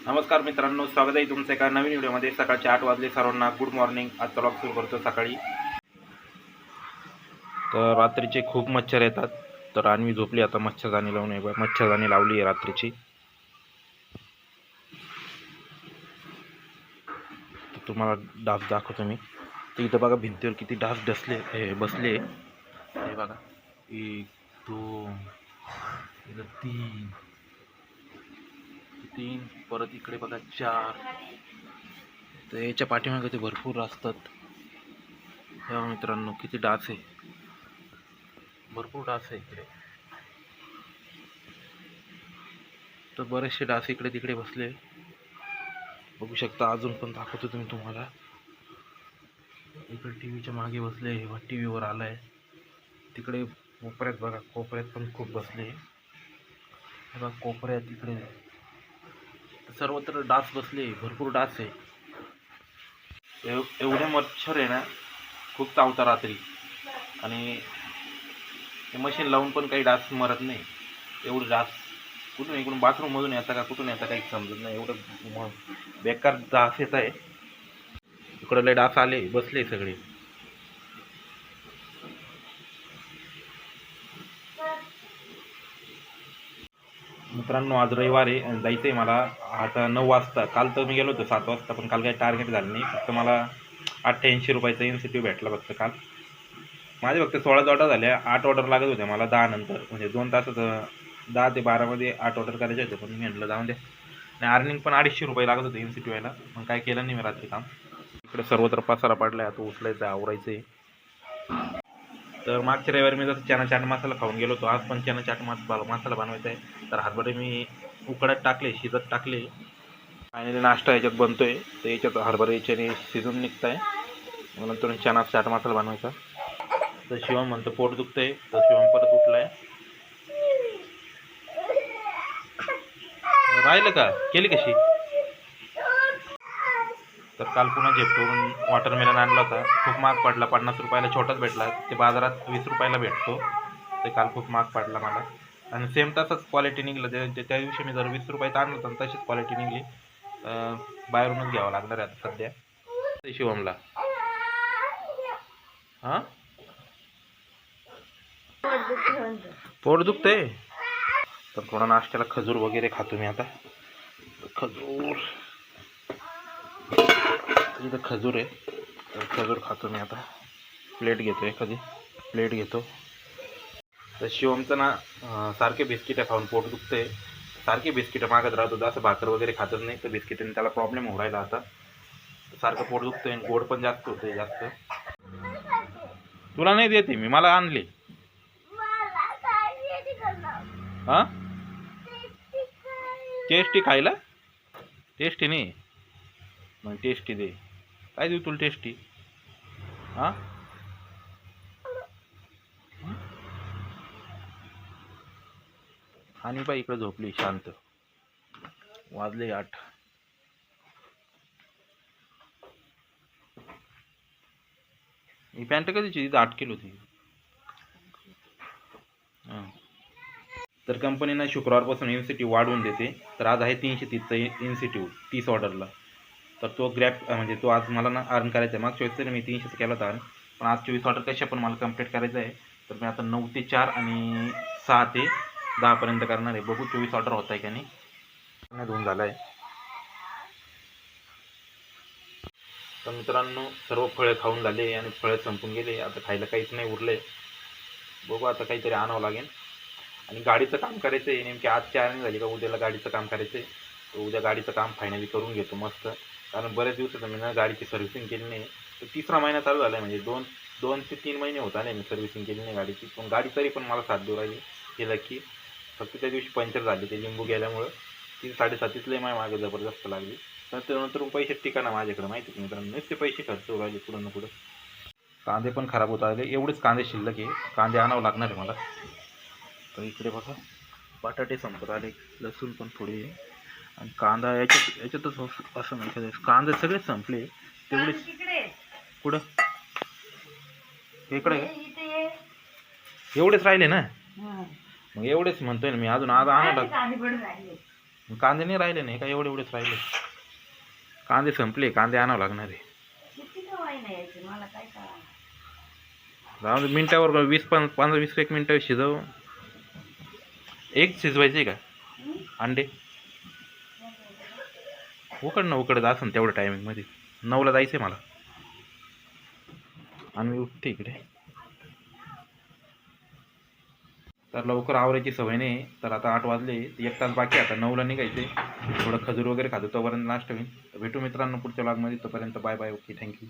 नमस्कार मित्रांनो, स्वागत आहे तुमचं एका नवीन व्हिडिओमध्ये। सकाळचे 8 वाजले सर्वांना गुड मॉर्निंग। आजचा व्लॉग सुरू करतो सकाळी। तर रात्रीचे खूप मच्छर येतात, तर अन्वी झोपली आता मच्छरदाणी लावून आहे। मच्छरदाणी लावली आहे रात्रीची। तर तुम्हाला डास दाखवतो मी। तर इथं बघा भिंतीवर किती डास बसले हे बघा, 1 2 3 परत इकडे बघा 4। तर याच्या पाठीमागे ते भरपूर असतात। हे मित्रांनो किती डास आहे, भरपूर डास आहे इकडे। तर बरेचसे डास इकडे तिकडे बसले, बघू शकता। अजून पण दाखवतो तुम्ही तुम्हाला। इकडे टीव्हीच्या मागे बसले, हे टीव्हीवर आलाय। तिकडे कोपऱ्यात बघा, कोपऱ्यात पण खूप बसले बघा, कोपऱ्यात इकडे सर्वत्र डास बसले, भरपूर डास आहे। एवढे मच्छर आहे ना, खूप चावता रात्री। आणि मशीन लावून पण काही डास मरत नाही। एवढे डास कुठून, इकडून बाथरूम मधून येतात का कुठून येतात काही समजत नाही, एवढं बेकार डास येत आहे। इकडे लय डास आले, बसले सगळे। मित्रांनो आज रविवार आहे, जायचं आहे मला आता 9 वाजता। काल तर मी गेलो होतो 7 वाजता, पण काल काही टार्गेट झालं नाही। फक्त मला 88 रुपयाचा इन्सेंटिव्ह भेटला फक्त काल। माझे फक्त 16 ऑर्डर झाल्या, 8 ऑर्डर लागत होत्या मला 10 नंतर, म्हणजे 2 तासात 10 ते 12 मध्ये 8 ऑर्डर करायचे होते। पण मी म्हटलं जाऊन द्या, आणि अर्निंग पण 250 रुपये लागत होते इन्सेंटिव्ह यायला, पण काय केलं नाही मी रात्री काम। इकडे सर्वत्र पसारा पडलाय, आता उचलायचं आवरायचं आहे। तर मागच्या रविवारी मी जसं चना चाट मसाला खाऊन गेलो होतो, आज पण चना चाट मसाला बनवायचा आहे। तर हरभरे मी उकडत टाकले, शिजत टाकले। फायनली नाश्ता याच्यात बनतोय। तर याच्यात हरभरे याच्याने शिजून निघत आहे, मग नंतर चना चाट मसाला बनवायचा। तर शिवम म्हणतो पोट दुखतंय, तर शिवम परत उठलाय। राहिलं का, केली कशी? तर काल पुन्हा झेप्टोवरून वॉटरमेलन आणला होता, खूप महाग पडला। 50 रुपयाला छोटाच भेटला, ते बाजारात 20 रुपयाला भेटतो। ते काल खूप महाग पडला मला, आणि सेम तसंच क्वालिटी निघलं। त्या दिवशी मी जर 20 रुपयाचं आणलं होतं, तशीच क्वालिटी निघली। बाहेरूनच घ्यावं लागणार आहे आता सध्या शिवमला। हां, पोट दुखतंय, तर थोडा नाश्त्याला खजूर वगैरे खातो मी आता। खजूर, इथं खजूर आहे, तर खजूर खातो मी आता। प्लेट घेतो, एखादी प्लेट घेतो। तर शिवमचं ना सारखे बिस्किटं खाऊन पोट दुखतंय, सारखे बिस्किटं मागत राहतो। असं भाकर वगैरे खातच नाही, तर बिस्किटाने त्याला प्रॉब्लेम होऊ राहिला आता। सारखं पोट दुखतंय, गोड पण जास्त होते जास्त। तुला नाही देते मी, मला आणले। हां, टेस्टी खायला, टेस्टी नाही मग टेस्टी दे। काय देऊ तुला टेस्टी? हां, आणि बाई इकडे झोपली शांत, वाजले 8। ही पॅन्ट कधीची, इथं 8 किलो होती। हां, तर कंपनीनं शुक्रवारपासून इन्सेंटिव्ह वाढवून देते। तर आज आहे 330चा इन्सेंटिव्ह 30 ऑर्डरला। तर तो म्हणजे तो आज मला ना अर्न करायचा आहे। मागच्या वेळेस तरी मी 300चा केला होता अर्न, पण आज 24 ऑर्डर कशा पण मला कंप्लीट करायचं आहे। तर मी आता 9 ते 4 आणि 6 ते 10 पर्यंत करणार आहे। बघू 24 ऑर्डर होत आहे का नाही। दोन झाला आहे। तर मित्रांनो सर्व फळे खाऊन झाले, आणि फळे संपून गेले, आता खायला काहीच नाही उरले। बघू आता काहीतरी आणावं लागेल। आणि गाडीचं काम करायचं आहे, नेमकी आजची अर्निंग झाली का उद्याला गाडीचं काम करायचं आहे। तर उद्या गाडीचं काम फायनली करून घेतो मस्त, कारण बऱ्याच दिवसाचं मी ना गाडीची सर्व्हिसिंग केली नाही। तर 3रा महिना चालू झाला आहे, म्हणजे 2 ते 3 महिने होत आले मी सर्व्हिसिंग केली नाही गाडीची। पण गाडी तरी पण मला साथ देऊ राहिली, केलं की फक्त त्या दिवशी पंक्चर झाली ते लिंबू गेल्यामुळं। 3-3.5 लय मागे जबरदस्त लागली। तर त्यानंतर पैसे ठिकाणा माझ्याकडे, माहिती आहे मित्रांनो, नुसते पैसे खर्च होऊ राहिले पुढं ना पुढं। कांदे पण खराब होत आले, एवढेच कांदे शिल्लक आहे, कांदे आणावं लागणार आहे मला। तर इकडे बघा बटाटे संपत आले, लसूण पण थोडी, आणि कांदा याच्यातच असं नाही का, कांदे सगळेच संपले तेवढेच। कुठं इकडे एवढेच राहिले ना, मग एवढेच म्हणतोय ना मी, अजून आज आणावं लागेल। कांदे नाही राहिले नाही का, एवढेच राहिले. कांदे संपले, कांदे आणावं लागणार आहे. किती कवाय नाही यायची मला काय कळा. जाऊन मिनटावर 15-20 एक मिनटं शिजव. एक शिजवायचे का अंडे? उकडत असेल तेवढं टायमिंगमध्ये. 9ला जायचं आहे मला आणि मी उठते इकडे. तर लवकर आवरायची सवय नाही, तर आता 8 वाजले, 1 तास बाकी. आता 9ला निघायचे. थोडं खजूर वगैरे खातो, तोपर्यंत नाश्ता होईल. भेटू मित्रांनो पुढच्या ब्लॉगमध्ये. तोपर्यंत बाय बाय. Okay, thank you.